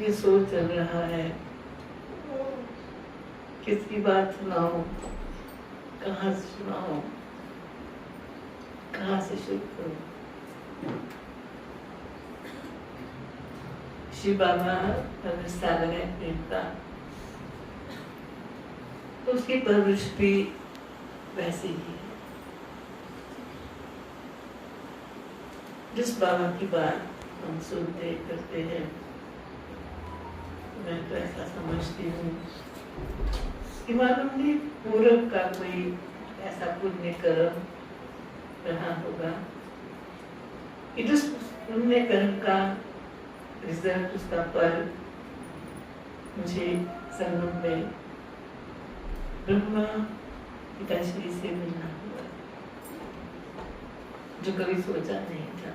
ये सोच चल रहा है, किसकी बात सुनाऊं, कहाँ से सुनाऊं, कहाँ से शुरू करूं। शिव बाबा अगर सागर है प्रेम का, तो उसकी परवरिश भी वैसे ही है। जिस बाबा की बात हम सुनते करते हैं, मैं तो ऐसा समझती हूँ कि मालूम नहीं पूर्व का कोई ऐसा पुण्य कर्म रहा होगा कि जिस पुण्य कर्म का रिजल्ट, उसका फल मुझे संगम में ब्रह्मा पिताश्री से मिलना हुआ, जो कभी सोचा नहीं था,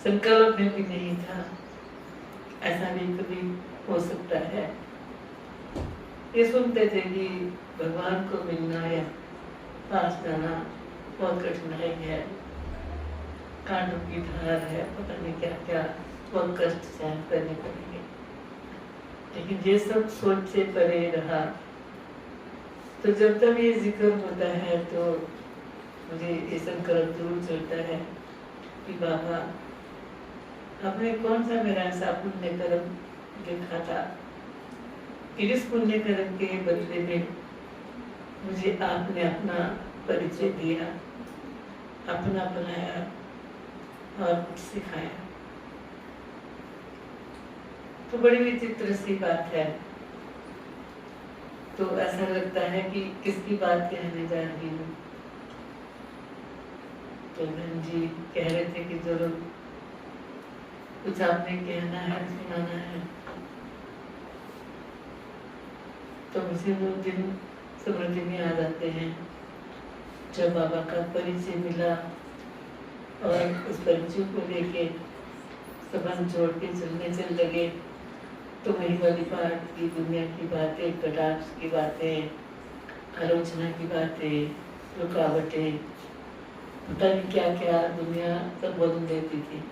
संकल्प में भी नहीं था। ऐसा भी कभी हो सकता है। ये सुनते थे कि भगवान को मिलना या पास जाना बहुत कठिनाई है, कांटों की धार है, पता नहीं क्या क्या बहुत कष्ट सहन करने पड़ेंगे। लेकिन ये सब सोच से परे रहा। तो जब तक ये जिक्र होता है तो मुझे ये संकल्प जरूर चलता है कि बाबा आपने कौन सा मेरा ऐसा पुण्य कर्म देखा था कि जिस पुण्य कर्म के बदले में मुझे आपने अपना परिचय दिया, अपना बनाया और कुछ सिखाया। तो बड़ी विचित्र सी बात है। तो ऐसा लगता है कि किसकी बात कहने जा रही हूँ। तो बहन जी कह रहे थे कि जरूर कुछ आपने कहना है, सुनाना है। तो मुझे वो दिन स्मृति में आ जाते हैं जब बाबा का परिचय मिला और उस परिचय को लेके संबंध जोड़ के चलने चल लगे। तो वही वाली बात की दुनिया की बातें, कटाक्ष की बातें, आलोचना की बातें, रुकावटें, पता नहीं क्या क्या दुनिया सब बोल देती थी।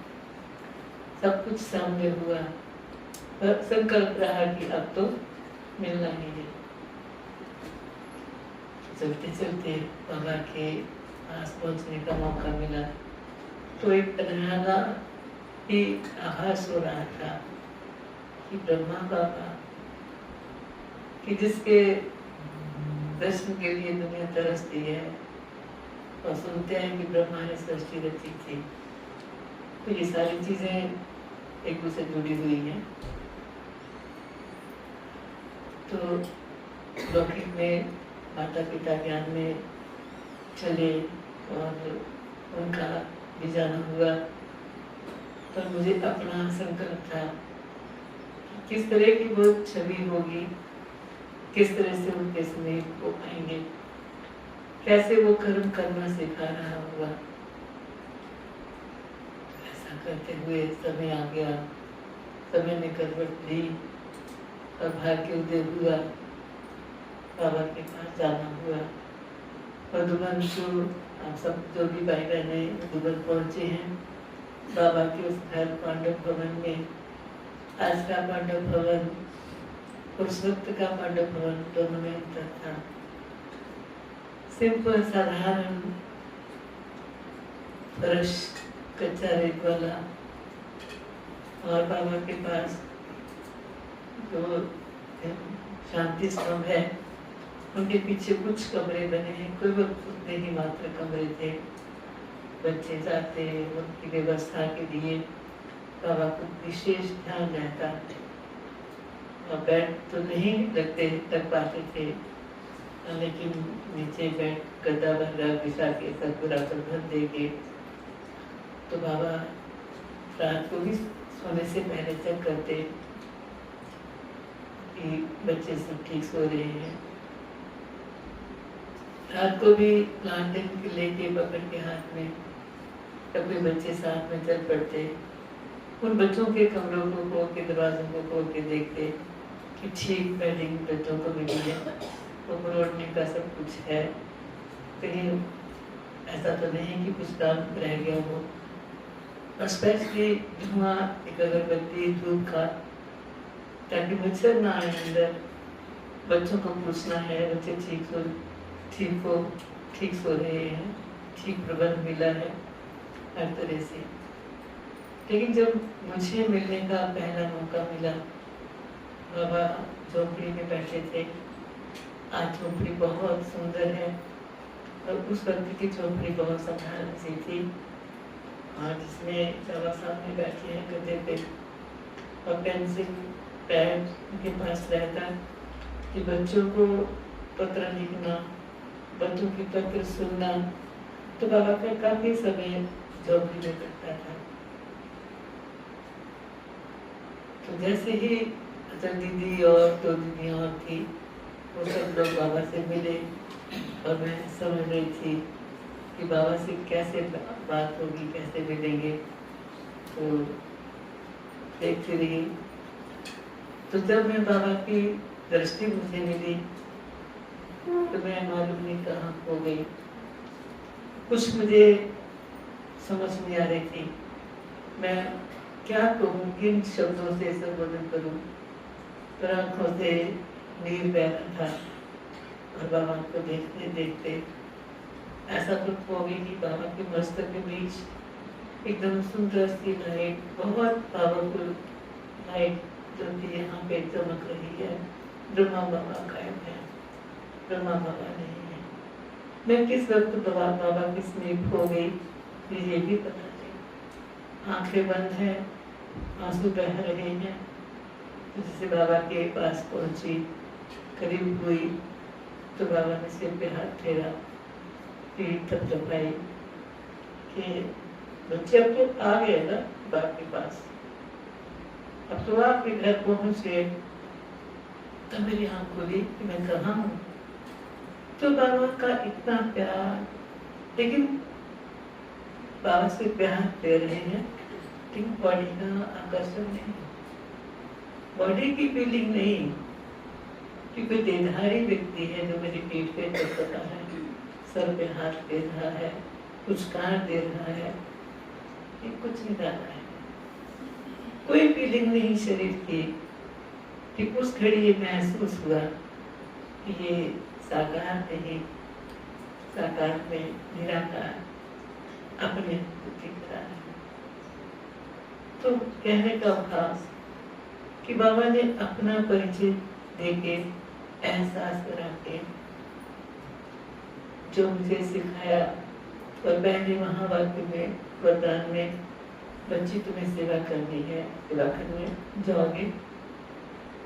सब कुछ सामने हुआ, पर संकल्प रहा कि अब तो मिलना ही है। चलते चलते बाबा के पास पहुंचने का मौका मिला तो एक अनहाना ही आभास हो रहा था कि ब्रह्मा बाबा कि जिसके दर्शन के लिए दुनिया तरसती है, और सुनते हैं कि ब्रह्मा ने सृष्टि रची थी। तो ये सारी चीजें एक दूसरे जुड़ी हुई हैं। तो लौकिक में माता पिता ज्ञान में चले और उनका भी जाना हुआ, पर मुझे अपना संकल्प था किस तरह की वो छवि होगी, किस तरह से उनके समीप हो पाएंगे, कैसे वो कर्म करना सिखा रहा होगा। ऐसा करते हुए समय आ गया, समय ने करवट ली और भाग्य उदय हुआ, बाबा के पास जाना हुआ। और दुबन जो आप सब जो भी भाई बहने दुबन पहुंचे हैं बाबा के उस घर पांडव भवन में। आज का पांडव भवन उस वक्त का पांडव भवन दोनों में अंतर था। सिंपल साधारण फर्श, कच्चा रेत वाला, और बाबा के पास जो शांति स्तंभ है उनके पीछे कुछ कमरे बने हैं। कोई वक्त उतने ही मात्र कमरे थे। बच्चे जाते, उनकी व्यवस्था के लिए बाबा को विशेष ध्यान रहता। और बेड तो नहीं लग पाते थे, लेकिन नीचे बेड गद्दा भर बिछा के सतपुरा पर भर दे के तो बाबा रात को भी सोने से पहले चेक करते कि बच्चे सब ठीक सो रहे हैं। रात को भी लालटेन लेके पकड़ के हाथ में कभी बच्चे साथ में चल पड़ते। उन बच्चों के कमरों को खोल के, दरवाजों को खोल के देखते कि ठीक बेडिंग बच्चों को मिली है, वो रोडने का सब कुछ है, कहीं ऐसा तो नहीं कि कुछ काम रह गया हो। स्पेशली धुआं, एक अगरबत्ती, धूप का ताकि मच्छर ना आए अंदर। बच्चों को पूछना है बच्चे ठीक सो रहे हैं, ठीक प्रबंध मिला है हर तरह से। लेकिन जब मुझे मिलने का पहला मौका मिला, बाबा झोपड़ी में बैठे थे। आज झोपड़ी बहुत सुंदर है और उस वक्त की झोपड़ी बहुत साधारण सी थी, और जिसमें बाबा सामने बैठे हैं गद्दे पे और पेंसिल पैड उनके पास रहता कि बच्चों को पत्र लिखना, बच्चों की पत्र सुनना। तो बाबा का काफी समय झोपड़ी में कटता था। तो जैसे ही अचल दीदी और 2 दीदी और थी, वो सब लोग बाबा से मिले और मैं समझ रही थी कि बाबा से कैसे बात होगी, कैसे मिलेंगे। तो देखती रही। तो जब मैं बाबा की दृष्टि मुझे मिली तो मैं मालूम नहीं कहाँ खो गई। कुछ मुझे समझ नहीं आ रही थी, मैं क्या कहूँ, किन शब्दों से संबोधन करूँ। पर आंखों से नीर बह रहा था और बाबा को देखते देखते ऐसा तो हो गई कि बाबा के मस्तक के बीच एकदम सुंदर सी लाइट, बहुत पावरफुल लाइट जो कि यहाँ पे चमक रही है। ब्रह्मा बाबा कायम है, ब्रह्मा बाबा नहीं है। मैं किस वक्त बाबा की समीप हो गई ये भी पता नहीं। आंखें बंद हैं, आंसू बह रहे हैं। जैसे बाबा के पास पहुंची, करीब हुई तो बाबा ने सिर पे हाथ फेरा, पीठ थपथपाई कि बच्चे अब तो आ गए ना बाप के पास, अब तो आपके घर पहुंच गए। तब मेरी आंख खुली कि मैं कहाँ हूँ। तो बाबा का इतना प्यार, लेकिन बाबा से प्यार दे रहे हैं लेकिन बॉडी का आकर्षण नहीं, बॉडी की फीलिंग नहीं। कि कोई देहधारी व्यक्ति है जो मेरी पीठ पे चलता है, सर पे हाथ दे रहा है, कुछ कार दे रहा है, ये कुछ नहीं डाला है। कोई फीलिंग नहीं शरीर की। कि उस घड़ी ये महसूस हुआ कि ये साकार नहीं, साकार में निराकार अपने दिख रहा है। तो कहने का भाव कि बाबा ने अपना परिचय देके, एहसास करा के जो मुझे सिखाया, और पहले महावाक्य में वरदान में, बच्ची तुम्हें सेवा करनी है, सेवा करने जाओगे।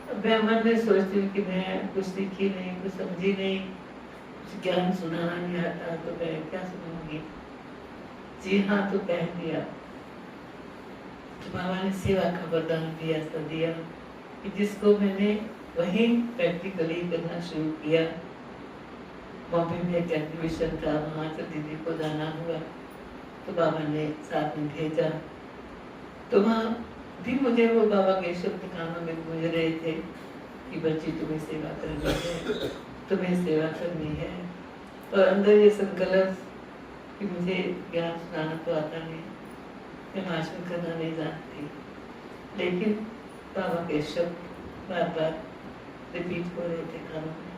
अब मैं मन में सोचती हूँ कि मैं कुछ सीखी नहीं, कुछ समझी नहीं, कुछ ज्ञान सुनाना नहीं आता, तो मैं क्या सुनाऊंगी। जी हाँ तो कह दिया। तो बाबा ने सेवा का वरदान दिया, सब दिया कि जिसको मैंने वहीं प्रैक्टिकली करना शुरू किया। बॉम्बे में एक एग्जीबिशन था, वहाँ से दीदी को जाना हुआ तो बाबा ने साथ में भेजा। तो वहाँ भी मुझे वो बाबा के शब्द कानों में गूंज रहे थे कि बच्ची तुम्हें सेवा करनी है, तुम्हें सेवा करनी है। और अंदर ये संकल्प कि मुझे ज्ञान सुनाना तो आता नहीं, मैं भाषण करना नहीं जानती, लेकिन बाबा के शब्द बार बार रिपीट हो रहे थे कानों में।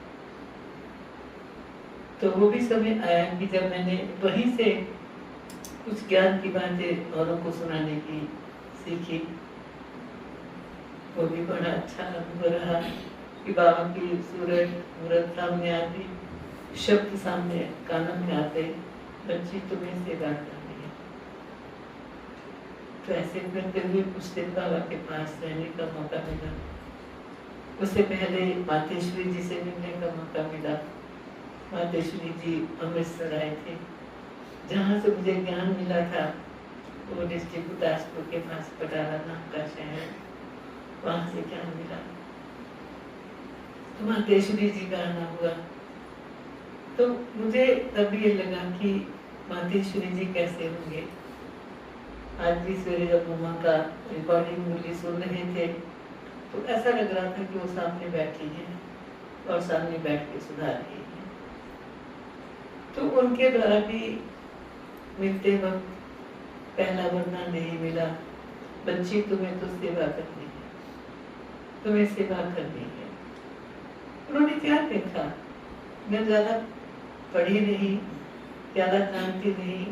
तो वो भी समय आया कि जब मैंने वहीं से कुछ ज्ञान की बातें औरों को सुनाने की सीखी। वो भी बड़ा अच्छा अनुभव रहा कि बाबा की सूरत मूरत सामने आती, शब्द सामने कानों में आते, बच्ची तुम्हें सेवा करनी है। तो ऐसे करते हुए कुछ दिन बाबा के पास रहने का मौका मिला। उससे पहले मातेश्वरी जी से मिलने का मौका मिला। मातेश्वरी जी अमृतसर आए थे, जहाँ से मुझे ज्ञान मिला था वो डिस्ट्रिक्ट गुरदासपुर के पास पटाला नाम का शहर, वहाँ से ज्ञान मिला। तो मातेश्वरी जी का आना हुआ तो मुझे तब ये लगा कि मातेश्वरी जी कैसे होंगे। आज भी सवेरे जब मम्मा का रिकॉर्डिंग मूल्य सुन रहे थे तो ऐसा लग रहा था कि वो सामने बैठी है और सामने बैठ के सुधार रही है। तो उनके द्वारा भी मिलते वक्त पहला वरदान नहीं मिला, बच्ची तुम्हें तो सेवा करनी है। तुम्हें सेवा करनी है। उन्होंने क्या देखा, मैं ज्यादा पढ़ी नहीं, ज्यादा जानती नहीं,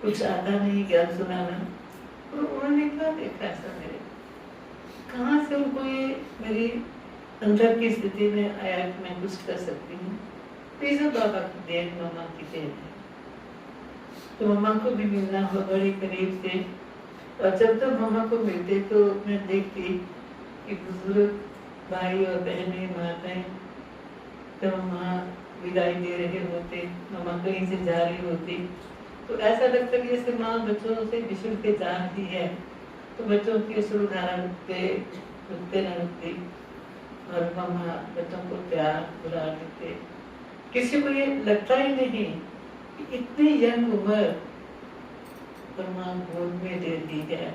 कुछ आता नहीं ज्ञान सुनाना, तो उन्होंने क्या देखा ऐसा मेरे, कहाँ से उनको ये मेरी अंदर की स्थिति में आया कि मैं कुछ कर सकती हूँ। तो ये सब बाबा की देन, मम्मा की देन है। तो मम्मा को भी मिलना हो बड़े करीब से, और जब तक मम्मा को मिलते तो मैं देखती कि बुजुर्ग भाई और बहनें, माताएं जब मम्मा विदाई दे रहे होते, मम्मा कहीं से जा रही होती, तो ऐसा लगता कि जैसे माँ बच्चों से बिछुड़ के जा रही है। तो बच्चों की सुरधारा रुकते न रुकती, और मम्मा बच्चों को प्यार बुला देते। किसी को ये लगता ही नहीं कि इतनी यंग उम्र पर माँ गोद में दे दी है,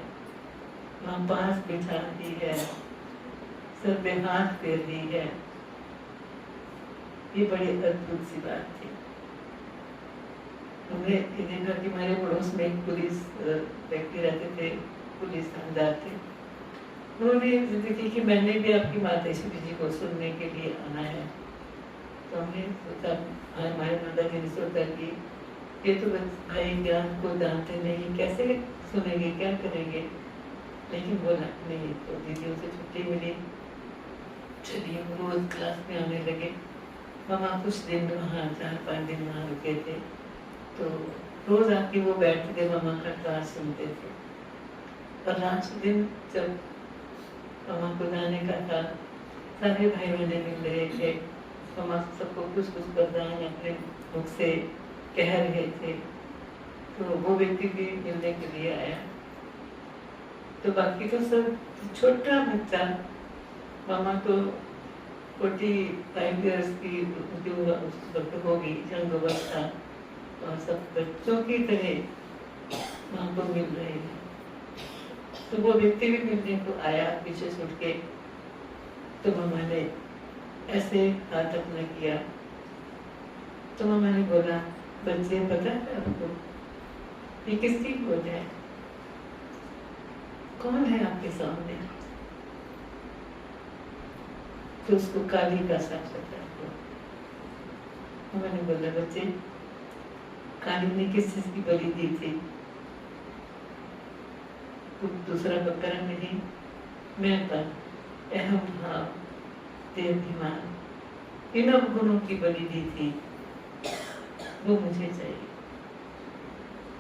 माँ पास बिठा दी है, सर पे हाथ दे दी है। ये बड़ी अद्भुत सी बात थी। हमने ये देखा कि हमारे पड़ोस में एक पुलिस व्यक्ति रहते थे, पुलिस थानेदार थे। उन्होंने देखी कि मैंने भी आपकी माताश्री जी को सुनने के लिए आना है। तो हमने सोचा, हमारे माता जी ने सोचा कि ये तो भाई ज्ञान को जानते नहीं, कैसे सुनेंगे, क्या करेंगे। लेकिन बोला नहीं, तो दीदियों से छुट्टी मिली, चलिए रोज क्लास में आने लगे। मामा कुछ दिन वहाँ 4-5 दिन वहाँ रुके थे, तो रोज आके वो बैठ के मामा का क्लास सुनते थे। और लास्ट दिन जब मामा को जाने का था, सारे भाई बहने मिल रहे थे, मामा सबको कुछ कुछ वरदान अपने मुख से कह रहे थे। तो वो व्यक्ति भी मिलने के लिए आया। तो बाकी तो सब छोटा बच्चा, मामा तो 45 इयर्स की उस वक्त होगी, यंग अवस्था, और सब बच्चों की तरह माँ को मिल रहे हैं। तो वो व्यक्ति भी मिलने को आया पीछे छुट के। तो मामा ने ऐसे हाथ अपना किया। तो मामा ने बोला, बच्चे पता है आपको ये किसकी गोद है, कौन है आपके सामने? तो उसको काली का साक्षात्कार हुआ। मामा ने बोला, बच्चे काली ने किस चीज की बलि दी थी? दूसरा बकरा नहीं, मैं पर अहम भाव, देहाभिमान, इन गुणों की बलि दी थी, वो मुझे चाहिए।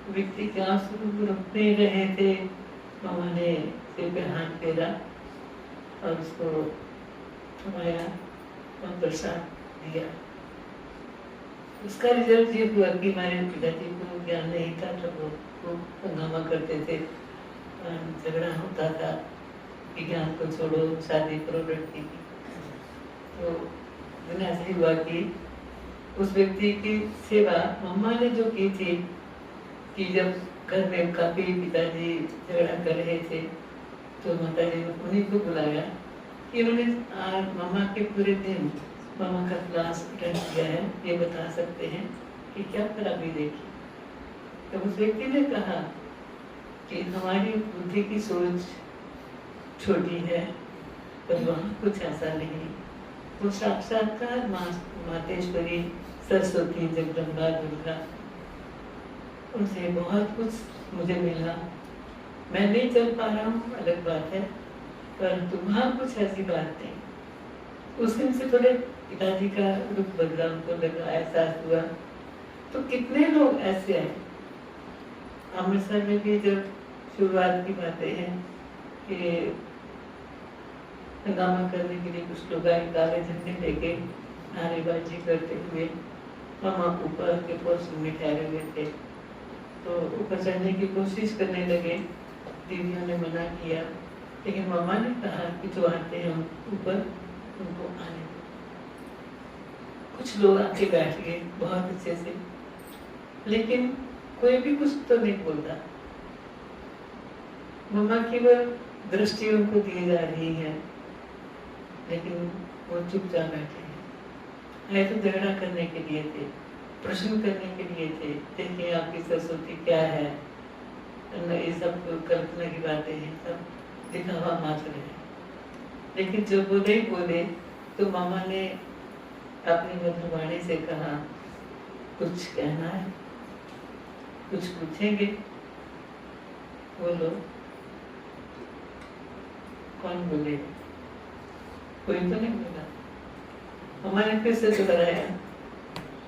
व्यक्ति के आंसू रुकने रहे थे। मामा ने सिर पे हाथ फेरा और उसको थमाया और प्रसाद दिया। उसका रिजल्ट ये हुआ कि हमारे पिताजी को ज्ञान नहीं था, तो वो हंगामा करते थे, झगड़ा होता था कि ज्ञान को छोड़ो, शादी करो लड़की की। तो दिन ऐसे ही हुआ कि उस व्यक्ति की सेवा मम्मा ने जो की थी, कि जब घर में काफी पिताजी झगड़ा कर रहे थे, तो माता जी ने उन्हीं को बुलाया कि उन्होंने मम्मा के पूरे दिन मामा का क्लास अटेंड किया है, ये बता सकते हैं कि क्या खराबी देखी। तो उस व्यक्ति ने कहा कि हमारी बुद्धि की सोच छोटी है, पर वहाँ कुछ ऐसा नहीं। वो साक्षात्कार मातेश्वरी, सरस्वती, जगदम्बा, दुर्गा, उनसे बहुत कुछ मुझे मिला। मैं नहीं चल पा रहा हूँ, अलग बात है, परंतु वहाँ कुछ ऐसी बात नहीं। उस दिन से थोड़े पिताजी का रुख बदला, उनको लगा, एहसास हुआ। तो कितने लोग ऐसे हैं। अमृतसर में भी जब शुरुआत की बातें हैं कि हंगामा करने के लिए कुछ लोग आए, काले झंडे लेके नारेबाजी करते हुए। मामा ऊपर के पोस्ट में ठहरे हुए थे, तो ऊपर चढ़ने की कोशिश करने लगे। दीदियों ने मना किया, लेकिन मामा ने कहा कि जो आते हैं ऊपर उनको आने दो। कुछ लोग आके बैठ गए बहुत अच्छे से, लेकिन कोई भी कुछ तो नहीं बोलता। मामा की वह दृष्टि उनको दी जा रही है, लेकिन वो चुपचाप बैठे हैं। आए तो झगड़ा करने के लिए थे, प्रश्न करने के लिए थे, देखिए आपकी सरस्वती क्या है, ये सब कल्पना की बातें हैं, सब दिखावा मात्र है। लेकिन जब वो नहीं बोले तो मामा ने अपनी मधुर वाणी से कहा, कुछ कहना है, कुछ पूछेंगे? बोलो। कौन बोले? कोई तो नहीं बोला। हमारे फिर से दोहराया,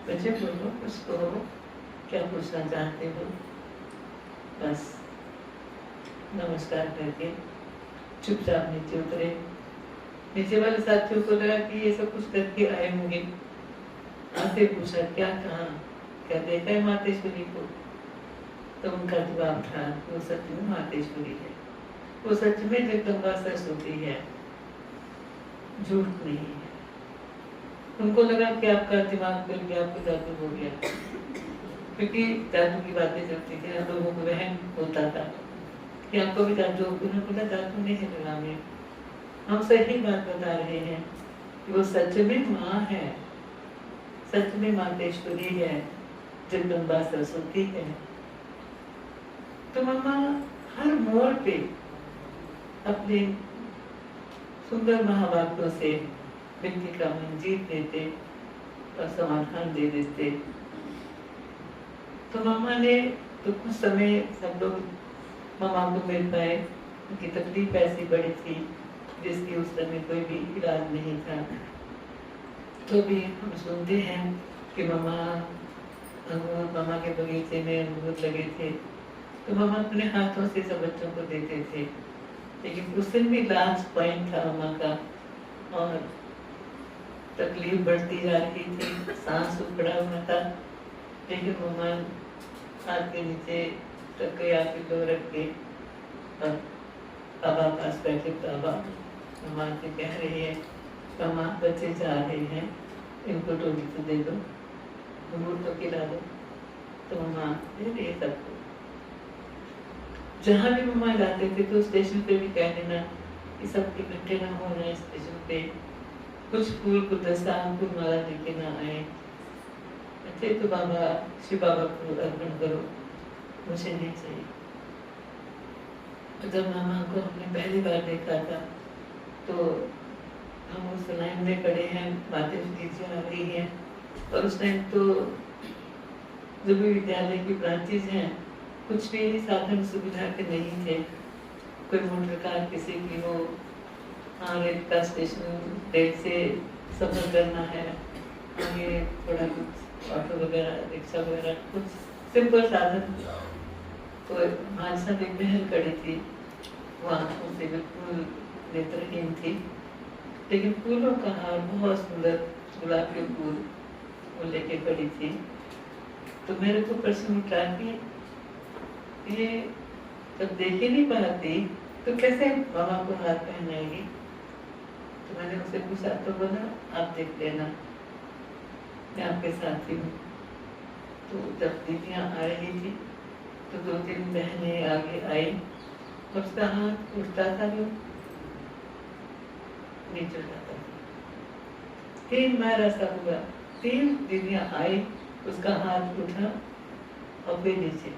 बच्चे बोलो, कुछ कहो, क्या पूछना चाहते हो? बस नमस्कार करके चुपचाप नीचे उतरे। नीचे वाले साथियों को लगा कि ये सब कुछ करके आए होंगे। आते पूछा, क्या कहा, क्या देखा है मातेश्वरी को? तो उनका जवाब था, वो सच में मातेश्वरी है, वो सच में जगदम्बा सरस्वती है, झूठ नहीं है। उनको लगा कि आपका दिमाग खुल गया, आपको जादू हो गया, क्योंकि जादू की बातें चलती थी, लोगों को वहम होता था कि आपको भी जादू। उन्होंने बोला, जादू नहीं है लगा में, हम सही बात बता रहे हैं कि वो सच में माँ है, सच में मातेश्वरी है, जगदम्बा सरस्वती है। तो मामा हर मोड़ पे अपने सुंदर महावाक्यों से व्यक्ति का मन जीत देते और समाधान दे देते। तो मामा ने तो कुछ समय सब लोग मामा को मिल पाए, उनकी तकलीफ ऐसी बड़ी थी जिसकी उस समय कोई भी इलाज नहीं था। तो भी हम सुनते हैं कि मामा के बगीचे में अंगूर लगे थे, तो मामा अपने हाथों से सब बच्चों को देते थे। लेकिन उस दिन भी लास्ट पॉइंट था मामा का, और तकलीफ बढ़ती जा रही थी, सांस उखड़ा हुआ था। लेकिन मामा हाथ के नीचे टक्के आके लो रख के और बाबा पास बैठे। बाबा मामा से कह रही है, मामा बच्चे जा रहे हैं, इनको टोपी तो दे दो, अंगूर तो खिला दो। तो मामा दे रही सबको। जहाँ भी मामा जाते थे तो स्टेशन पे भी कह देना कि सब इकट्ठे ना हो रहे स्टेशन पे, कुछ फूल गुलदस्ता फूल माला लेके ना आए। अच्छे तो बाबा शिव बाबा को अर्पण करो, मुझे नहीं चाहिए। जब मामा को हमने पहली बार देखा था तो हम उस लाइन में खड़े हैं, मातेश्वरी जी आ रही हैं, और उस टाइम तो जो भी विद्यालय की ब्रांचेज हैं कुछ भी साधन सुविधा के नहीं थे। कोई मोटर कार किसी की हो, हाँ रेल का स्टेशन रेल से सफर करना है, आगे थोड़ा कुछ ऑटो वगैरह रिक्शा वगैरह कुछ सिंपल साधन। तो हमारे साथ एक बहन खड़ी थी, वो आंखों से बिल्कुल नेत्रहीन थी, लेकिन फूलों का हार बहुत सुंदर गुलाब के फूल वो लेके खड़ी थी। तो मेरे को प्रश्न उठा कि ये जब देख ही नहीं पाती तो कैसे मामा को हाथ पहनाएगी? तो मैंने उससे पूछा, तो बोला आप देख लेना, मैं आपके साथ ही हूँ। तो जब दीदियाँ आ रही थी तो 2-3 बहनें आगे आई, उसका हाथ उठता था जो नीचे जाता था। 3 बार ऐसा हुआ, 3 दीदियाँ आई, उसका हाथ उठा और फिर नीचे।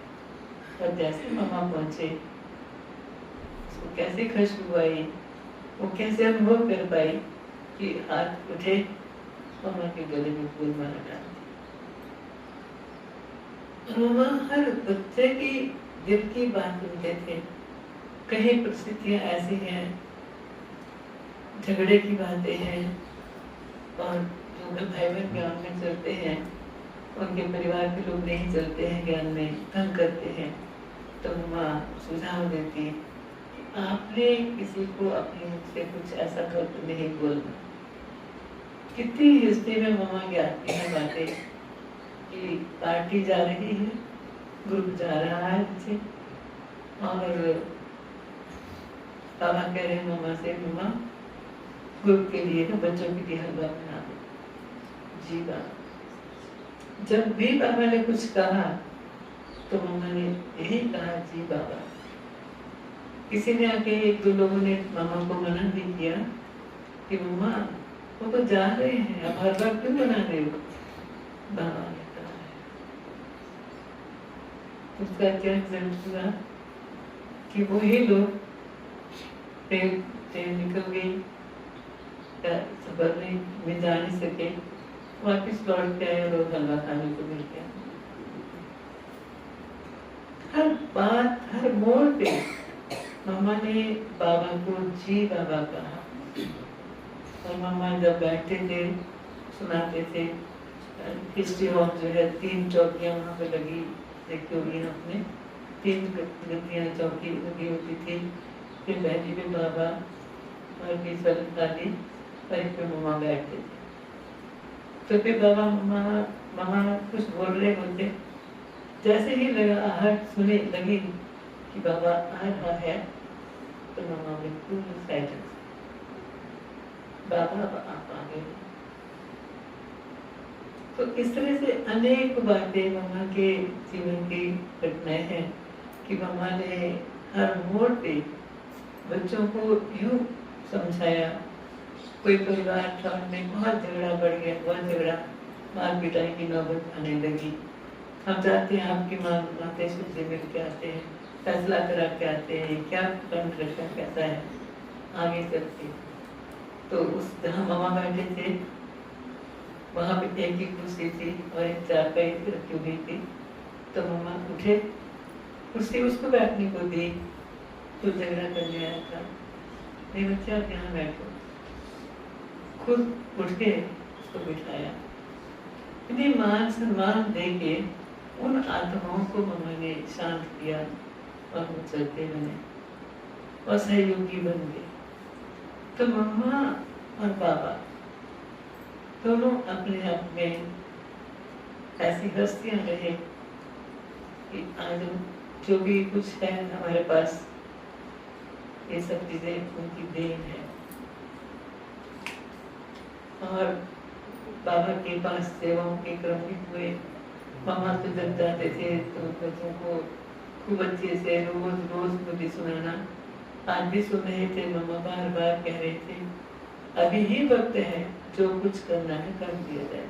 और जैसे मामा पहुंचे, उसको कैसे खुशबू आई, वो कैसे अनुभव कर पाई कि हाथ उठे, मामा के गले में फूल माला डाल दी। मामा हर बच्चे की दिल की बात सुनते थे। कई परिस्थितियां ऐसी हैं, झगड़े की बातें हैं, और जो भाई बहन ज्ञान में चलते हैं उनके परिवार के लोग नहीं चलते हैं ज्ञान में, तंग करते हैं, तो माँ सुझाव देती, आपने किसी को अपने मुख से कुछ ऐसा गलत नहीं बोलना। कितनी हिस्ट्री में मामा की आती है बातें कि पार्टी जा रही है, ग्रुप जा रहा है पीछे, और बाबा कह रहे हैं मामा से, मामा ग्रुप के लिए ना बच्चों के लिए हलवा बना दो। जी बाबा। जब भी बाबा ने कुछ कहा तो मामा ने यही कहा, जी बाबा। किसी ने आके 1-2 लोगों ने मामा को मना भी किया कि मामा वो तो जा रहे हैं, अब हर बार क्यों बना रहे हो? बाबा ने कहा। उसका क्या रिजल्ट हुआ कि वही लोग ट्रेन निकल गई, का सफर में जा नहीं सके, वापिस लौट के आए और हलवा खाने को मिल गया। हर बात, हर मोड़ पे मम्मा ने बाबा को जी बाबा कहा। और मम्मा जब बैठते थे सुनाते थे। हिस्ट्री हॉल जो है 3 चौकियां वहाँ पे लगी, देखी होगी आपने, 3 गद्दियाँ चौकी लगी होती थी। फिर पहली पे बाबा और बीच वाली खाली, और एक पे मम्मा बैठते थे। तो फिर बाबा मम्मा कुछ बोल रहे होते, जैसे ही लगा आहट सुने लगी कि बाबा आ रहा है, तो मम्मा बिल्कुल साइलेंस, बाबा आप आ गए। तो इस तरह से अनेक बातें मम्मा के जीवन की घटनाएं हैं कि मम्मा ने हर मोड़ पे बच्चों को यूं समझाया। कोई परिवार था उनमें बहुत झगड़ा बढ़ गया, बहुत झगड़ा, मार पिटाई की नौबत आने लगी। हम चाहते हैं आपकी माते से मिल के आते हैं, फैसला करा के आते हैं, क्या कंट्रेक्शन कैसा है आगे चलते। तो उस जहाँ मामा बैठे थे वहाँ पे एक ही कुर्सी थी और एक चारपाई रखी हुई थी। तो मम्मा उठे, कुर्सी उसको बैठने को दी, तो झगड़ा करने आया था, नहीं बच्चा आप यहाँ बैठो। खुद उठ के उसको बिठाया। इतनी मान सम्मान दे के उन आत्माओं को मम्मा ने शांत किया और वो चलते बने और सहयोगी बन गए। तो मम्मा और बाबा दोनों अपने आप में ऐसी हस्तियां रहे कि आज जो भी कुछ है हमारे पास, ये सब चीजें उनकी देन है। और बाबा के पास सेवाओं के क्रम भी हुए। मामा तो जब जाते थे तो बच्चों को खूब अच्छे से रोज रोज मुझे सुनाना। आज भी सुन रहे थे, मामा बार बार कह रहे थे अभी ही वक्त है, जो कुछ करना है कर दिया जाए,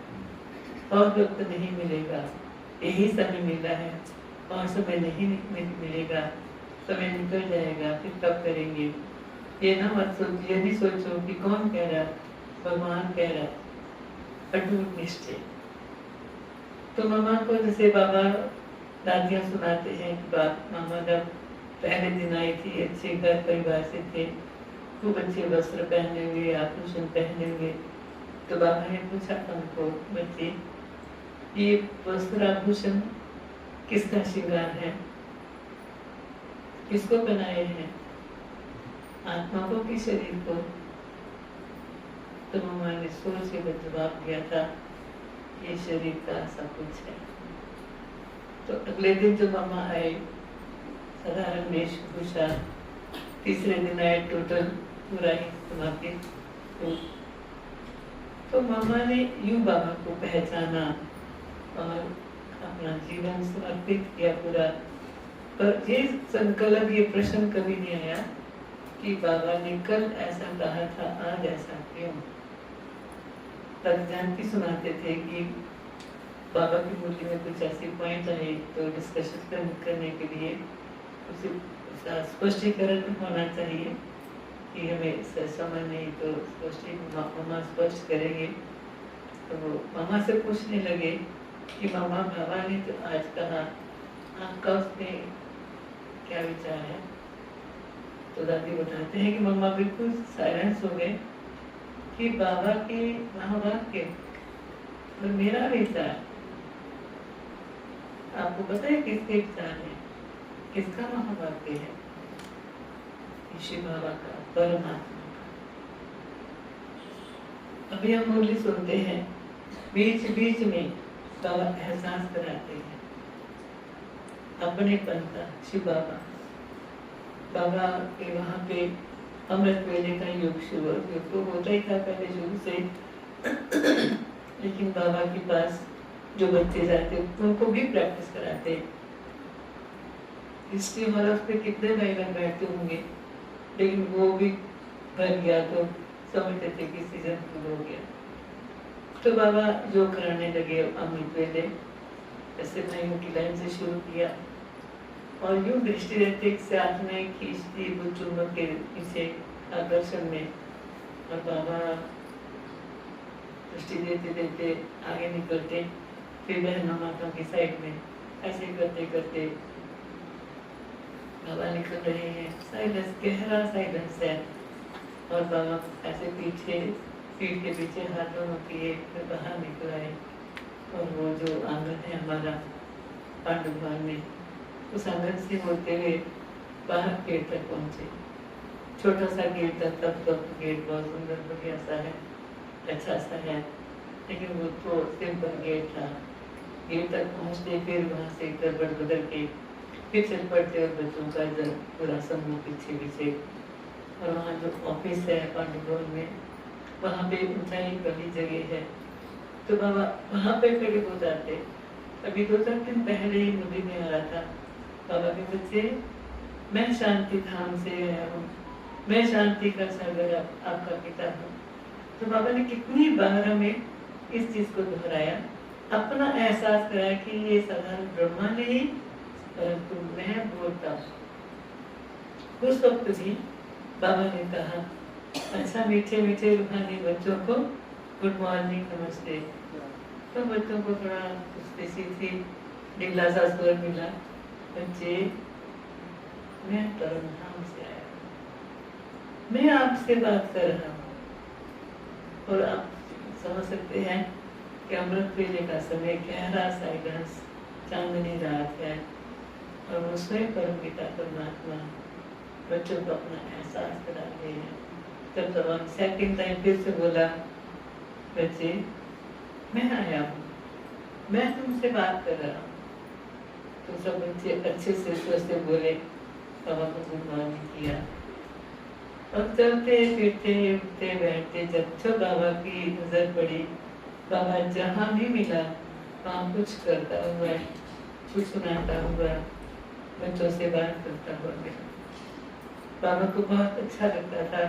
और वक्त नहीं मिलेगा, यही समय मिला है, और समय नहीं मिलेगा, समय निकल जाएगा, फिर कब करेंगे। ये ना मत सोचिए, ये नहीं सोचो कि कौन कह रहा, भगवान कह रहा, अटूट निश्चय। तो मामा को जैसे बाबा दादियाँ सुनाते हैं कि बाप मामा जब पहले दिन आई थी, अच्छे घर परिवार से थे, खूब अच्छे वस्त्र पहने हुए, आभूषण पहने हुए। तो बाबा ने पूछा उनको, बच्चे ये वस्त्र आभूषण किसका श्रृंगार है, किसको बनाए हैं, आत्मा को कि शरीर को। तो मामा ने सोच के जवाब दिया था, ये शरीर का सब कुछ है। तो अगले दिन जो मामा आए, साधारण वेशभूषा, तीसरे दिन आए टोटल पूरा ही समर्पित। तो मामा ने यूं बाबा को पहचाना और अपना जीवन समर्पित किया पूरा। पर ये संकल्प, ये प्रश्न कभी नहीं आया कि बाबा ने कल ऐसा कहा था, आज ऐसा क्यों। तब जानकी सुनाते थे कि बाबा की मूर्ति में कुछ ऐसे पॉइंट आए तो डिस्कशन करने के लिए उसे स्पष्टीकरण होना चाहिए कि हमें समझ नहीं, तो मामा स्पष्ट करेंगे। तो वो मामा से पूछने लगे कि मामा बाबा ने तो आज कहा, आपका उसमें क्या विचार है। तो दादी बताते हैं कि मामा बिल्कुल साइलेंस हो गए कि बाबा के महावाक्य और मेरा विचार, आपको पता है किसके विचार है, किसका महावाक्य है, ऋषि बाबा का, परमात्मा का। अभी हम मुरली सुनते हैं, बीच बीच में बाबा एहसास कराते हैं अपने पंथा। शिव बाबा, बाबा के वहाँ पे अमृत वेले का योग शुरू तो होता ही था पहले शुरू से, लेकिन बाबा के पास जो बच्चे जाते उनको भी प्रैक्टिस कराते। हिस्ट्री हॉल पे कितने महीने बैठते होंगे, लेकिन वो भी भर गया तो समझते थे कि सीजन पूरा हो गया। तो बाबा जो कराने लगे अमृत वेले, ऐसे भाइयों की लाइन से शुरू किया और यूं दृष्टि रहते से हाथ में खींचती वो चुंबक के पीछे आकर्षण में, और बाबा दृष्टि देते देते आगे निकलते, फिर बहनों माताओं की साइड में ऐसे करते करते बाबा निकल रहे हैं। साइलेंस, गहरा साइलेंस है। और बाबा ऐसे पीछे सीट के पीछे हाथ दोनों किए, फिर बाहर निकल आए। और वो जो आंगन है हमारा पांडु भवन में, उस आंगन से होते हुए बाहर गेट तक पहुंचे। छोटा सा गेट था, तब तो गेट बहुत सुंदर बढ़िया सा है, अच्छा सा है, लेकिन वो तो सिंपल गेट था। गेट तक पहुंचते, फिर वहाँ से गड़बड़ बदल के फिर चल पड़ते, और बच्चों का इधर पूरा समूह पीछे पीछे। और वहाँ जो ऑफिस है पांडु भवन में, वहाँ पे ऊंचाई वाली जगह है, तो बाबा वहाँ पे खड़े हो जाते। अभी 2-4 दिन पहले ही मुझे में आ रहा था, बाबा के बच्चे, मैं शांति धाम से आया हूँ, मैं शांति का सागर आपका पिता हूँ। तो बाबा ने कितनी बार हमें इस चीज को दोहराया, अपना एहसास कराया कि ये साधारण ब्रह्मा नहीं, परंतु मैं बोलता हूँ। उस वक्त भी बाबा ने कहा, अच्छा मीठे मीठे रूहानी बच्चों को गुड मॉर्निंग, नमस्ते। तो बच्चों को थोड़ा खुशी थी, ढीला सा स्वर मिला, बच्चे मैं परमधाम से आया हूँ, मैं आपसे बात कर रहा हूँ। और आप समझ सकते हैं कि अमृत वेले का समय, गहरा साइलेंस, चांदनी रात है, और वो स्वयं परम पिता परमात्मा बच्चों को अपना एहसास करा रहे हैं। तब हम सेकंड टाइम फिर से बोला, बच्चे मैं आया हूँ, मैं तुमसे बात कर रहा हूँ। तो सब बच्चे अच्छे से स्वस्थ बोले, बाबा को गुड मॉर्निंग किया। और चलते फिरते उठते बैठते, जब जो बाबा की नजर पड़ी, बाबा जहाँ भी मिला वहाँ कुछ करता हुआ, कुछ सुनाता हुआ, बच्चों से बात करता हुआ मिला। बाबा को बहुत अच्छा लगता था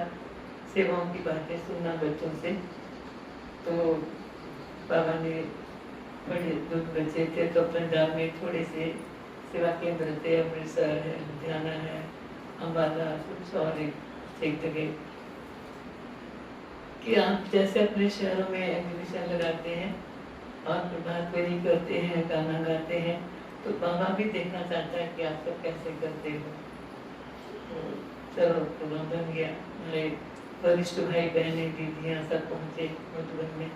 सेवाओं की बातें सुनना बच्चों से। तो बाबा ने बड़े दूर बच्चे थे, तो पंजाब में थोड़े से सेवा केंद्र थे, अमृतसर है, लुधियाना है, अम्बाला, कुछ और एक जगह, कि आप जैसे अपने शहरों में एग्जीबिशन लगाते हैं और प्रभात फेरी करते हैं, गाना गाते हैं, तो बाबा भी देखना चाहता है कि आप सब कैसे करते हो। तो चलो प्रोग्राम बन गया, हमारे वरिष्ठ भाई बहनें दीदियाँ सब पहुँचे मधुबन में।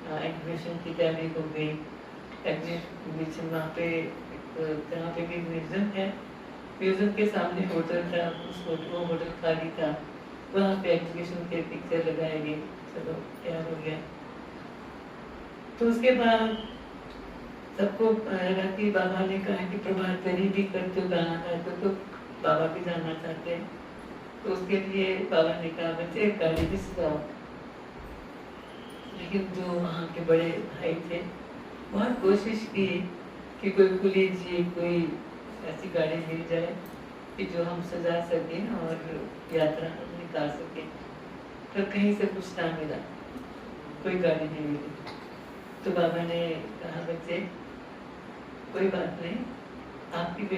एग्जीबिशन की तैयारी हो गई। एग्जीबिशन वहाँ पे जहाँ पे भी म्यूजियम है, म्यूजियम के सामने होटल था, उस होटल खाली था, वहाँ पे एग्जीबिशन के पिक्चर लगाए गए। चलो तैयार हो गया। तो उसके बाद सबको लगा कि बाबा ने कहा कि प्रभात फेरी भी करते हो, गाना गाते हो, तो बाबा भी जाना चाहते हैं। तो उसके लिए बाबा ने कहा, बच्चे गाड़ी भी सजाओ। लेकिन जो वहाँ के बड़े भाई थे, बहुत कोशिश की कि कोई पुलिस जी, कोई ऐसी गाड़ी मिल जाए कि जो हम सजा सकें और यात्रा निकाल सकें। पर कहीं से कुछ ना मिला, कोई गाड़ी नहीं मिली। तो बाबा ने कहा, बच्चे कोई बात नहीं, आपकी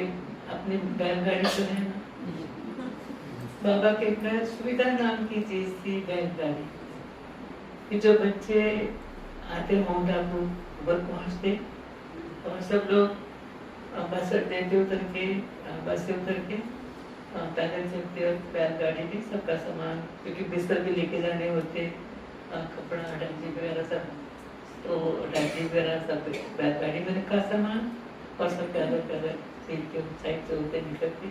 अपनी बैलगाड़ी तो है ना। बाबा के घर सुविधा नाम की चीज थी, बैलगाड़ी, कि जो बच्चे आते माउंट आबू ऊपर पहुँचते और सब लोग बस अड्डे पे उतर के, बस से उतर के पैदल चलते, और बैलगाड़ी में सबका सामान, क्योंकि बिस्तर भी लेके जाने होते, कपड़ा डांडी वगैरह सब, तो डांडी वगैरह सब बैलगाड़ी में रखा सामान, और सब पैदल पैदल सीट के साइड से होते निकलते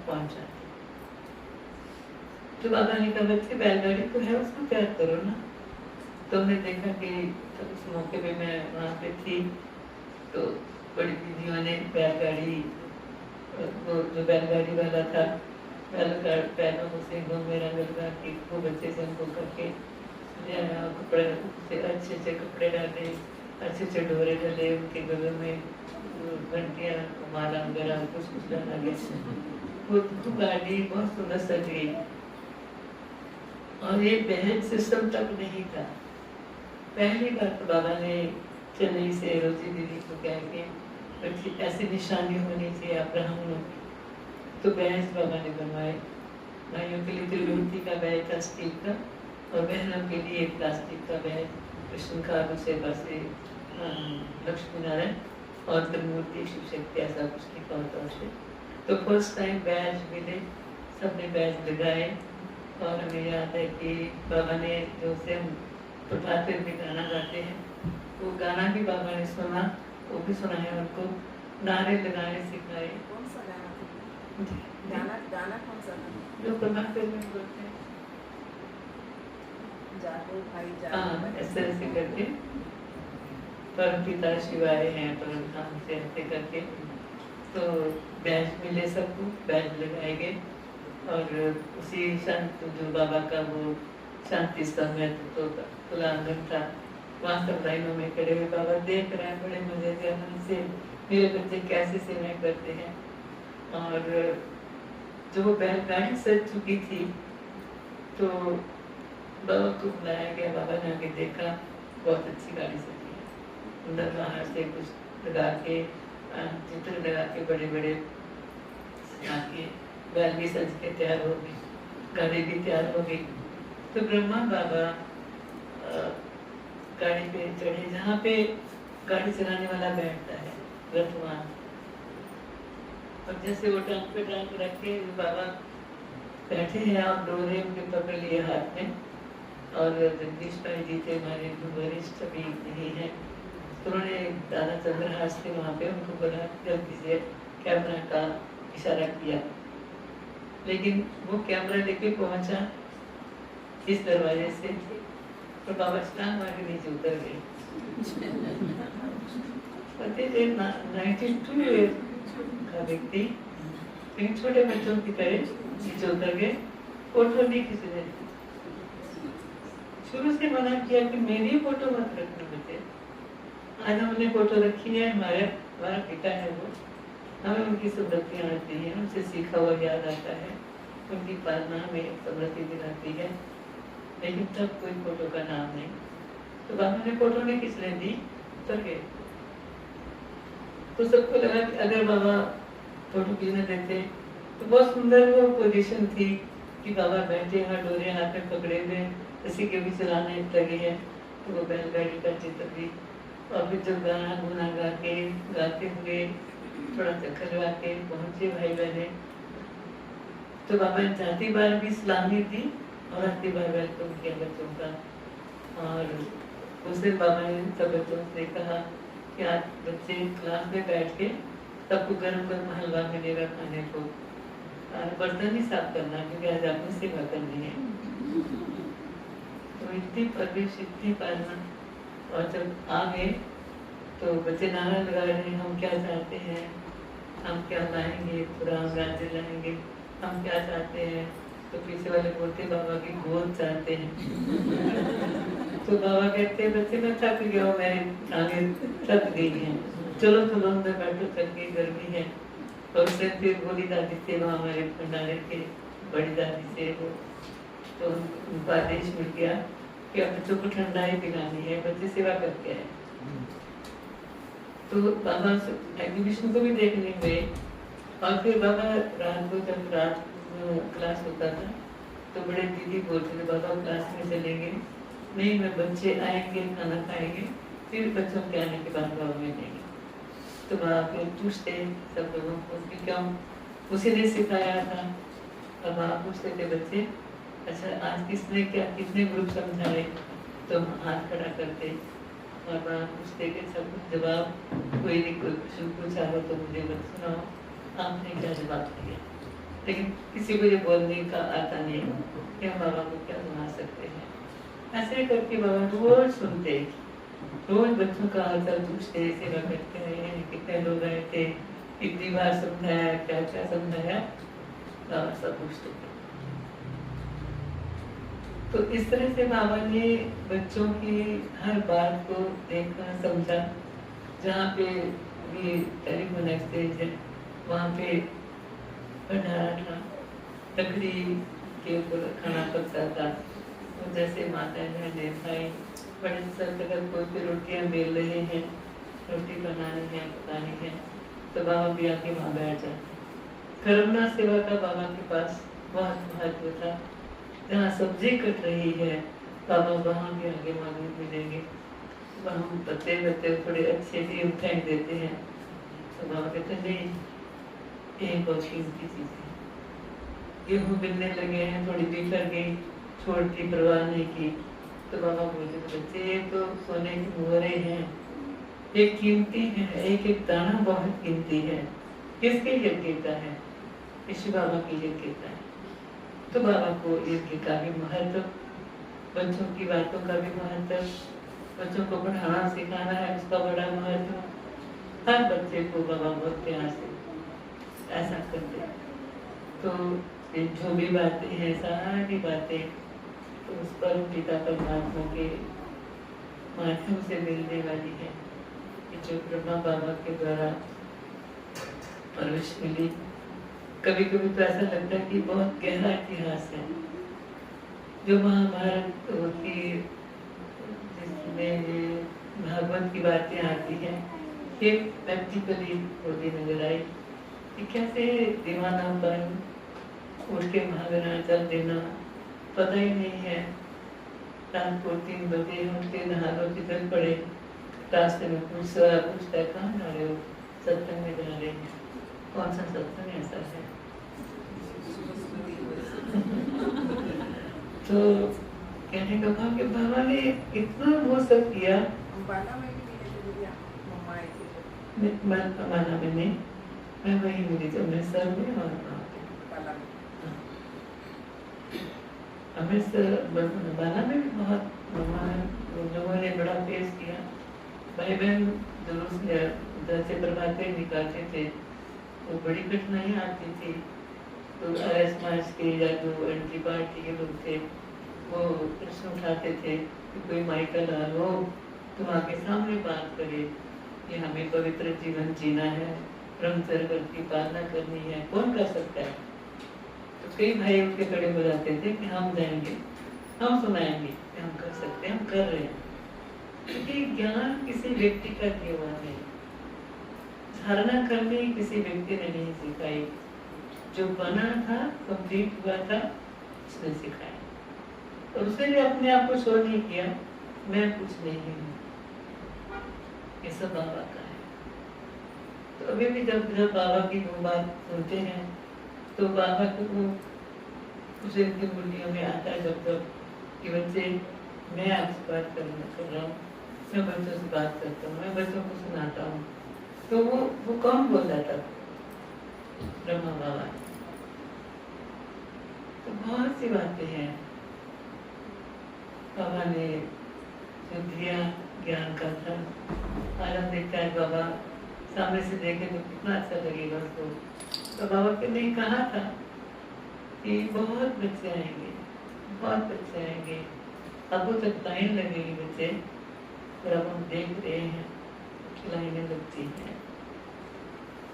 पहुँच जाते। तो बाबा ने कहा, बच्चे बैलगाड़ी तो है, उसको प्यार करो ना। तो हमने देखा कि उस मौके पे मैं वहाँ पे थी, तो बड़ी दीदियों ने बैलगाड़ी, वो जो बैलगाड़ी वाला था, पैरों से मेरा लगा कि वो बच्चे से उनको करके कपड़े से अच्छे अच्छे कपड़े डाले, अच्छे अच्छे डोरे डाले, उनके गलों में घंटियाँ, माला वगैरह कुछ डाला गया। वो गाड़ी बहुत सुंदर सज गई, और ये दहेज सिस्टम तक नहीं था। पहली बार तो बाबा ने चेन्नई से रोजी दीदी को कह के ऐसी निशानी होनी चाहिए अब्राहम की, तो बैज बाबा ने बनवाए। भाइयों के लिए तो लुड़की का बैज था स्टील का, और बहनों के लिए प्लास्टिक का बैज, कृष्ण का सेवा से लक्ष्मी नारायण और त्रिमूर्ति शिव शक्ति ऐसा कुछ लिखा होता उसे। तो फर्स्ट टाइम बैच मिले, सबने बैच लगाए और हमें याद है कि बाबा ने जो से हम प्रभात फेरी में गाना गाते हैं, वो गाना भी बाबा ने सुना, वो भी सुनाया उनको, नारे लगाने सिखाए। कौन सा गाना था? गाना कौन सा था? जो प्रभात फेरी में बोलते हैं, जागो भाई जागो। हाँ, ऐसे करके परम पिता शिवाय हैं, परम धाम से ऐसे करके। तो बैच मिले सबको, बैच लगाए गए और उसी शांत जो बाबा का वो शांति स्तंभ है तो खुला आंगन था, वहाँ सब लाइनों में खड़े हुए बाबा देख रहे हैं बड़े मजे से, आनंद से मेरे बच्चे कैसे सेवाएं करते हैं। और जो वो बैलगाड़ी सज चुकी थी तो बाबा को बुलाया गया, बाबा ने आके देखा बहुत अच्छी गाड़ी सजी है, अंदर बाहर से कुछ लगा के चित्र लगा के बड़े बड़े आके बैल भी सज के तैयार हो गई, गाड़ी भी तैयार हो गई। तो ब्रह्मा बाबा गाड़ी पे चढ़े, जहाँ पे गाड़ी चलाने वाला बैठता है रथवान, और जैसे वो टांग पे टांग रख के बाबा बैठे हैं और डोरे उनके पकड़ लिए हाथ में। और जगदीश भाई जी थे हमारे वरिष्ठ अभी नहीं है, तो उन्होंने दादा चंद्रहास थे वहाँ पे, उनको बोला जल्दी से कैमरा का इशारा किया, लेकिन वो कैमरा लेके पहुंचा इस दरवाजे से तो बाबा टांग मार के नीचे उतर गए। 92 का व्यक्ति, लेकिन छोटे बच्चों की तरह नीचे उतर गए। फोटो नहीं किसी ने शुरू से मना किया कि मेरी फोटो मत रखना बच्चे। आज हमने फोटो रखी है, हमारा पिता है वो, हमें उनकी स्मृतियाँ आती हैं, उनसे सीखा हुआ याद आता है, उनकी पालना हमें स्मृति दिलाती है, लेकिन तब कोई फोटो का नाम नहीं। तो बाबा ने फोटो नहीं किसने दी, उतर गए। तो सबको लगा कि अगर बाबा फोटो खींचने देते तो बहुत सुंदर वो पोजीशन थी कि बाबा बैठे हैं, डोरे हाथ में पकड़े हुए, इसी के भी चलाने लगे हैं। तो वो बैलगाड़ी का चित्र भी, और फिर जब गाना गुना गा के गाते हुए थोड़ा चक्कर लगा के पहुंचे भाई बहने, तो बाबा ने जाती बार भी सलामी दी और आती बार वेलकम किया बच्चों का। और उस दिन बाबा ने सब बच्चों से कहा कि आज बच्चे क्लास में बैठ के सबको गर्म गर्म हलवा मिलेगा खाने को, बर्तन ही साफ करना क्योंकि आज आपने सेवा करनी है। तो इतनी परवरिश, इतनी पालना। और जब आ गए तो बच्चे नारा लगा रहे हैं, हम क्या चाहते हैं, हम क्या लाएंगे, पूरा हम राज्य लाएंगे, हम क्या चाहते हैं। तो पीछे वाले बोलते बाबा की गोद चाहते हैं। तो बाबा कहते हैं बच्चे मैं थक गया हूँ, मेरी आगे थक गई है, चलो चलो अंदर बैठो, थक गई, गर्मी है। और उससे फिर बोली दादी से, वहाँ हमारे भंडारे के बड़ी दादी से वो, तो उनका आदेश मिल गया कि अब बच्चों को ठंडाई पिलानी है, बच्चे सेवा करके आए। तो बाबा एग्जीबिशन को भी देखने गए। और फिर बाबा रात को, जब रात क्लास होता था तो बड़े दीदी बोलते थे बाबा क्लास में चलेंगे नहीं, मैं बच्चे आएंगे खाना खाएंगे, फिर बच्चों के आने के बाद बाबा मिलेंगे। तो बाबा पूछते सब लोगों को कि क्यों, उसी ने सिखाया था। अब आप पूछते थे बच्चे, अच्छा आज किसने क्या कितने ग्रुप समझाए, तो हाथ खड़ा करते। और वहाँ पूछते कि सब जवाब, कोई नहीं कोई क्वेश्चन पूछा हो तो मुझे मत सुनाओ, आपने क्या जवाब दिया। लेकिन किसी को ये बोलने का आता नहीं कि हम बाबा को क्या सुना सकते हैं। ऐसे करके बाबा रोज सुनते, रोज बच्चों का हालचाल पूछते, सेवा करते रहे हैं, कितने लोग आए थे, कितनी बार समझाया, क्या क्या समझाया, बाबा सब पूछते थे। तो इस तरह से बाबा ने बच्चों की हर बात को देखा समझा। जहाँ पे ये टेलीफोन एक्सचेंज है वहाँ पे भंडारा था, लकड़ी के ऊपर खाना पकता था। तो जैसे माता ने भाई बड़े सर अगर कोई भी रोटियाँ बेल रहे हैं, रोटी बनानी है, पकानी है, तो बाबा भी आके वहाँ बैठ जाते। करुणा सेवा का बाबा के पास बहुत महत्व था। जहाँ सब्जी कट रही है बाबा वहाँ भी आगे मांगे मिलेंगे, वहाँ हम बच्चे बच्चे थोड़े अच्छे से फेंक देते हैं, तो बाबा कहते नहीं, ये बहुत कीमती चीज़ है। गेहूँ बिनने लगे हैं, थोड़ी बिखर गई, छोटी परवाह नहीं की, तो बाबा बोले बच्चे ये तो सोने की मोहरे हैं, ये कीमती है, एक एक दाना बहुत कीमती है। किसके योग्यता है? यीशु बाबा की योग्यता है। तो बाबा को यज्ञ का भी महत्व, बच्चों की बातों का भी महत्व, बच्चों को पढ़ाना सिखाना है उसका बड़ा महत्व। हर बच्चे को बाबा बहुत प्यार से ऐसा करते हैं। तो ये जो भी बातें हैं, सारी बातें तो उस परम पिता परमात्मा के माध्यम से मिलने वाली है, जो ब्रह्मा बाबा के द्वारा परवरिश मिली। कभी कभी तो ऐसा लगता है कि बहुत गहरा इतिहास है, जो महाभारत होती, जिसमें भागवत की बातें आती हैं, ये प्रैक्टिकली होती नजर आई कि कैसे दीवानापन, उठ के भागना, चल देना, पता ही नहीं है। रात को 3 बजे उठ के नहा लो, किधर पड़े, रास्ते में पूछता है कहाँ जा रहे हो? सत्संग में जा रहे हैं। कौन सा सत्संग ऐसा है? तो कहने का कहा कि बाबा ने इतना वो सब किया। बाला में भी मिले थे दीदी, मम्मा आई थी। बाला में नहीं, मैं वही मिली थी अमृतसर में, और बाला में अमृतसर बाला में भी बहुत लोगों ने बड़ा फेस किया। भाई बहन जुलूस उधर से प्रभाते निकालते थे, तो बड़ी कठिनाई आती थी। तो समाज के या जो एंटी पार्टी के लोग थे, वो प्रश्न उठाते थे कि कोई माइका ला लो, तुम आके सामने बात करे कि हमें पवित्र जीवन जीना है, ब्रह्मचर्य की पालना करनी है, कौन कर सकता है? तो कई भाई उनके खड़े हो जाते थे कि हम जाएंगे, हम सुनाएंगे कि हम कर सकते हैं, हम कर रहे हैं। क्योंकि ज्ञान किसी व्यक्ति का दिया हुआ नहीं, धारणा करनी किसी व्यक्ति ने नहीं सिखाई, जो बना था, कंप्लीट हुआ था, उसने सिखाया। और उसने भी अपने आप को शो नहीं किया, मैं कुछ नहीं हूँ, ये सब बाबा का है। तो अभी भी जब बाबा की वो बात सुनते हैं, तो बाबा को उस इनकी मुर्गियों में आता है जब कि बच्चे, मैं आपसे बात कर रहा हूँ, मैं बच्चों से बात करता हूँ, मैं बच्चों को सुनाता हूँ। तो वो कौन बोल रहा था? ब्रह्मा बाबा। तो बहुत सी बातें हैं बाबा ने जो दिया ज्ञान का था। आज हम देखते हैं बाबा सामने से देखे तो कितना अच्छा लगेगा उसको। तो बाबा के ने कहा था कि बहुत बच्चे आएंगे, बहुत बच्चे आएंगे, अब तक लाइन लगेगी बच्चे, और अब हम देख रहे हैं लाइनें लगती हैं।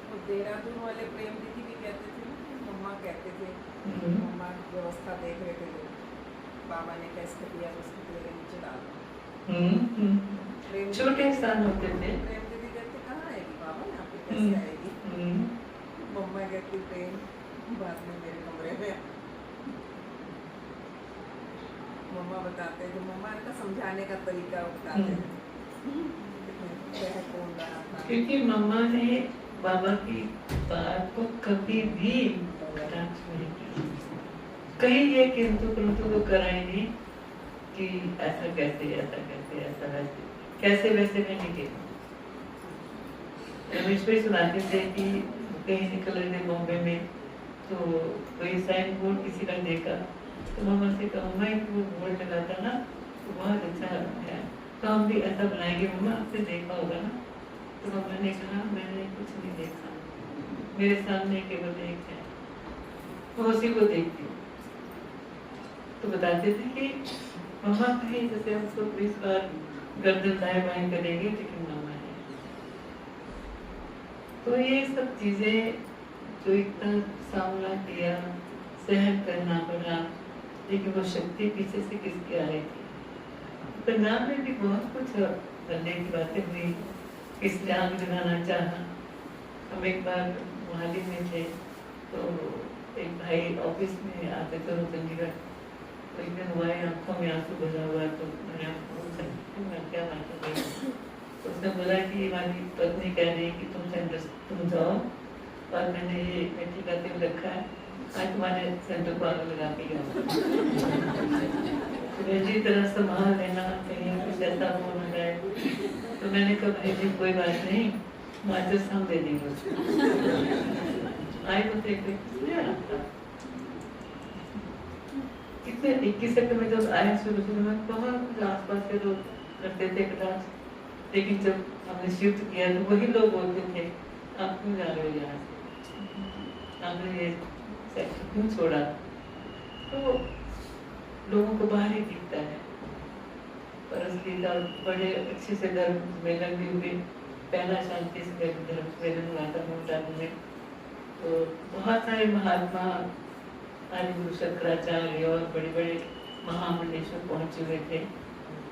वो देहरादून वाले प्रेम दीदी भी कहते थे, मम्मा कहते थे, मम्मा व्यवस्था देख रहे थे, बाबा ने कैसे दिया तो उसको पूरे नीचे डाल। छोटे स्थान होते थे। प्रेम दीदी कहते कहाँ आएगी बाबा, यहाँ पे कैसे आएगी? मम्मा कहती प्रेम बाद में मेरे कमरे में। मम्मा बताते हैं, जो मम्मा का समझाने का तरीका बताते हैं, कौन रहा था। क्योंकि मम्मा ने बाबा की बात को कभी भी कटाक्ष नहीं किया, कहीं ये किंतु परंतु वो कराएंगे कि ऐसा कैसे, ऐसा कैसे, ऐसा वैसे, कैसे वैसे में नहीं किया। रमेश भाई सुनाते थे कि कहीं निकल रहे थे बॉम्बे में, तो कोई साइन बोर्ड किसी का देखा, तो मम्मा से कहा मम्मा एक वो बोर्ड लगा था ना, तो बहुत अच्छा है, तो हम भी ऐसा बनाएंगे, मम्मा आपने देखा होगा ना। तो मम्मा ने कहा मैंने कुछ नहीं देखा, मेरे सामने केवल एक है, तो उसी को देखती हूँ। तो बताते थे कि मम्मा कहीं जैसे हमको इस बार गर्दन दाएं बाएं करेंगे, लेकिन मम्मा है। तो ये सब चीजें जो इतना सामना किया, सहन करना पड़ा, लेकिन वो शक्ति पीछे से किसकी आ रही थी? पंजाब में भी बहुत कुछ करने की बातें हुई, किसने आग लगाना चाहा। हम एक बार मोहाली में थे, तो एक भाई ऑफिस में आते थे चंडीगढ़, तो एक दिन हुआ आंखों में आंसू भरा हुआ, तो मैंने आपको मैं क्या बात कर रही हूँ। तो उसने बोला कि हमारी पत्नी कह रही है कि तुम जाओ और मैंने ये मिट्टी का तेल रखा है, आज तुम्हारे सेंटर को आग लगा के जी तरह संभाल लेना, कहीं कुछ ऐसा हो न जाए। तो मैंने कहा भाई जी कोई बात नहीं, माचिस हम दे देंगे उसको। आई तो देख कितने 21 सेकंड में जब आए शुरू में बहुत आसपास के लोग करते थे क्लास, लेकिन जब हमने शिफ्ट किया तो वही लोग बोलते थे आप क्यों जा रहे हो यहाँ से, आपने ये सेक्टर क्यों छोड़ा। तो लोगों को बाहर ही दिखता है, पर असली बड़े अच्छे से धर्म सम्मेलन भी हुए। पहला शांति से धर्म सम्मेलन हुआ था मोटापू में, तो बहुत सारे महात्मा आदि गुरु शंकराचार्य और बड़े बड़े महामंडलेश्वर पहुंचे हुए थे।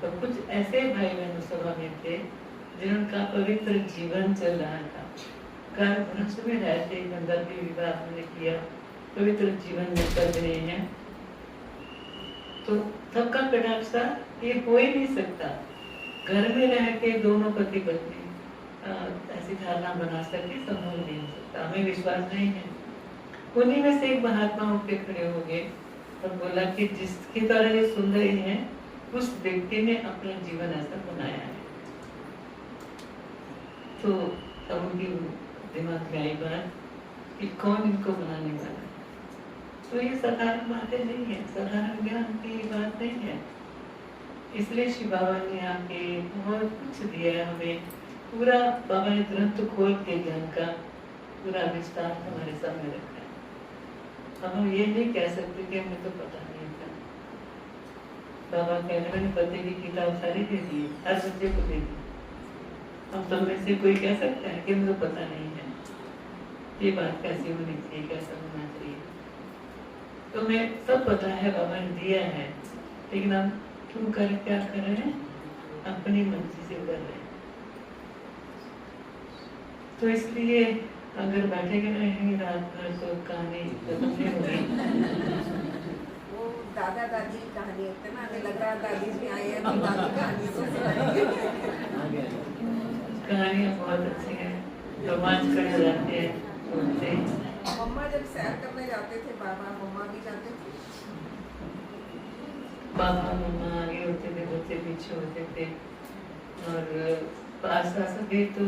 तो कुछ ऐसे भाई बहन सभा में थे जिनका पवित्र जीवन चल रहा था, घर भ्रष्ट में रहते, गंगा के विवाह हमने किया, पवित्र जीवन में चल रहे हैं। तो सबका कटाक्षा ये हो ही नहीं सकता। घर में रह के दोनों पति पत्नी ऐसी धारणा बना सके, संभव नहीं हो सकता, हमें विश्वास नहीं है। उन्हीं में से एक महात्मा उठ के खड़े हो गए और बोला कि जिसकी तरह ये सुंदरी है उस व्यक्ति ने अपना जीवन ऐसा बनाया है। तो तब उनकी दिमाग में आई बात कि कौन इनको बनाने वाला है। तो ये साधारण बातें नहीं है, साधारण ज्ञान की बात नहीं है। इसलिए शिव बाबा ने आके बहुत कुछ दिया है हमें, पूरा बाबा ने ग्रंथ खोल के ज्ञान का पूरा विस्तार हमारे सामने रखा है। हम ये नहीं कह सकते कि हमें तो पता नहीं था। बाबा कहने मैंने पते की किताब सारी दे दी, हर बच्चे को दे दी। हम सब में से कोई कह सकता है कि मुझे पता नहीं है, ये बात कैसी होनी चाहिए, कैसा होना चाहिए। तो मैं सब पता है, बाबा ने दिया है, लेकिन हम क्यों कर क्या कर रहे हैं, अपनी मर्जी से कर रहे हैं। तो इसलिए अगर बैठे रहेंगे रात भर तो कहानी खत्म नहीं होगी। वो दादा दादी की कहानी होती है ना, हमें लग रहा है दादी जी आई है तो दादी कहानी सुन रहे हैं। कहानियाँ बहुत अच्छी हैं, रोमांच कर जाते हैं सुनते। मम्मा जब सैर करने जाते थे बाबा, मम्मा भी जाते थे। बाबा मम्मा आगे होते थे, बच्चे पीछे होते थे। और पास पास भी तो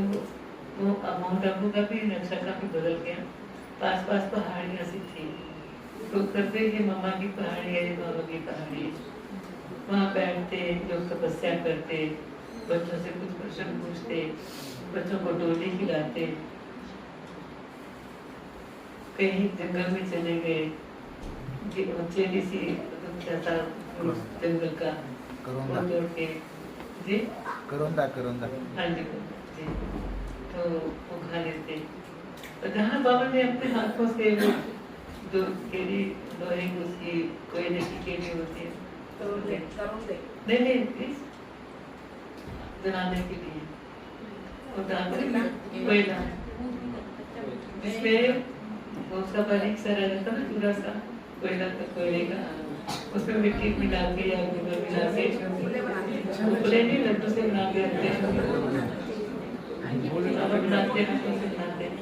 वो माउंट आबू का भी नक्शा काफी बदल गया। पास पास पहाड़ियाँ सी थी, तो करते कि मम्मा की पहाड़ी है, बाबा की पहाड़ी है। वहाँ बैठते, लोग तपस्या करते, बच्चों से कुछ प्रश्न पूछते, बच्चों को डोली खिलाते। कहीं जंगल में चले गए, चेली सी जंगल का तोड़ के जी करोंदा हाँ जी जी, तो वो खा लेते। तो जहाँ बाबा ने अपने हाथों से वो जो केली लोहे की उसकी कोयले की केली होती है, तो नहीं प्लीज जलाने के लिए कोयला, जिसमें उसका बारीक सा रहता ना, पूरा सा कोयला का, कोयले का, उसमें मिट्टी मिला के या गोबर मिला के फूले नहीं लड्डू से बना के रखते हैं, बनाते हैं, हाथों से बनाते हैं।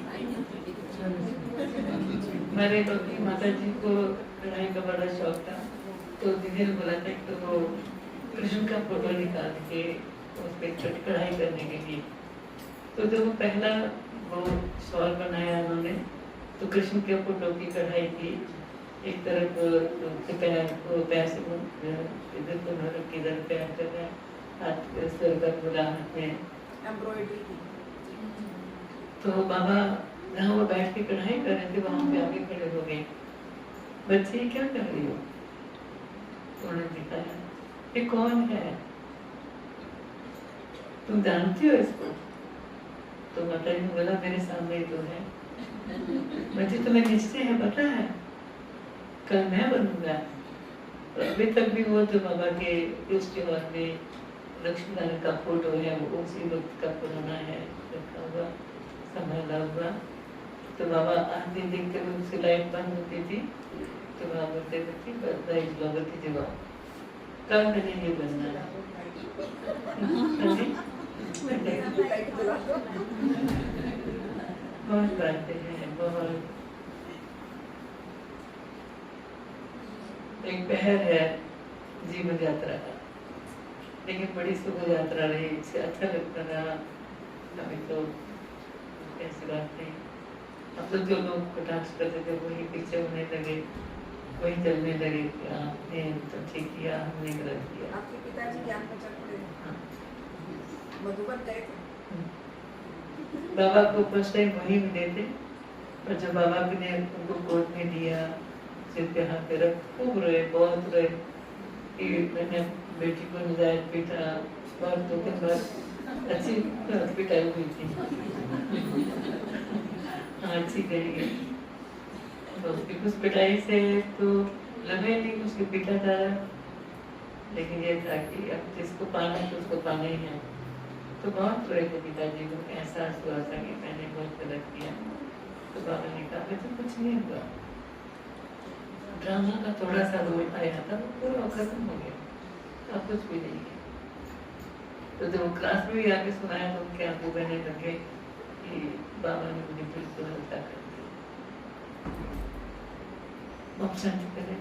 मेरे बल्कि माता जी को कढ़ाई का बड़ा शौक था, तो दीदी ने बोला था कि वो कृष्ण का फोटो निकाल के उस पर कढ़ाई करने के लिए। तो जब वो पहला वो शॉल बनाया उन्होंने, तो कृष्ण के फोटो की कढ़ाई थी। एक तरफ पैर से इधर को रख के इधर पैर कर रहा है, हाथ सर का पूरा हाथ में एम्ब्रॉयडरी की। तो बाबा जहाँ वो बैठ के कढ़ाई कर रहे थे वहां पे आगे खड़े हो गए, बच्चे क्या कर रही हो? उन्होंने दिखाया, ये कौन है, तुम जानती हो इसको? तो माता जी ने बोला मेरे सामने ही तो है। बच्चे तुम्हें निश्चय है, पता है कल मैं बनूंगा। तो अभी तक भी वो जो बाबा के उस त्योहार में लक्ष्मी नारायण का फोटो है, वो उसी वक्त का पुराना है, रखा हुआ, संभाला हुआ। तो बाबा आते देखते हुए उसकी लाइट बंद होती थी, तो वहाँ बोलते थे कि भाई ब्लॉगर की जवाब काम करने ये बनना है। हाँ जी? बहुत बातें हैं, बहुत। एक पहर है जीवन यात्रा का, लेकिन बड़ी सुखद यात्रा रही, इससे अच्छा लगता रहा हमें तो। ऐसी बात नहीं, अब तो जो लोग कटाक्ष करते थे वही पीछे होने लगे, वही चलने लगे कि आपने तो ठीक किया, हमने गलत किया। आपके पिताजी ज्ञान में चल पड़े हाँ। मधुबन गए थे। बाबा को फर्स्ट टाइम वहीं मिले थे, पर जब बाबा ने उनको कोर्ट में दिया, सिर पे हाथ पे रख, खूब रोए, बहुत रोए कि मैंने बेटी को नजायज पीटा, बहुत दो तीन बार अच्छी पिटाई हुई थी। हाँ, अच्छी कही। तो उसकी कुछ पिटाई से तो लगे नहीं उसको पीटा जा रहा, लेकिन ये था कि अब जिसको पाना है तो उसको पाना ही है। तो बहुत रोए थे पिताजी को, एहसास हुआ था कि मैंने बहुत गलत किया। तो बाबा ने कहा बेटा कुछ नहीं हुआ, ड्रामा का थोड़ा सा रोल आया था, वो पूरा खत्म हो गया, अब कुछ भी नहीं है। तो जब क्लास में भी आके सुनाया तो उनके आंखों बहने लगे कि बाबा ने मुझे बिल्कुल हल्का कर दिया। अब शांति करें।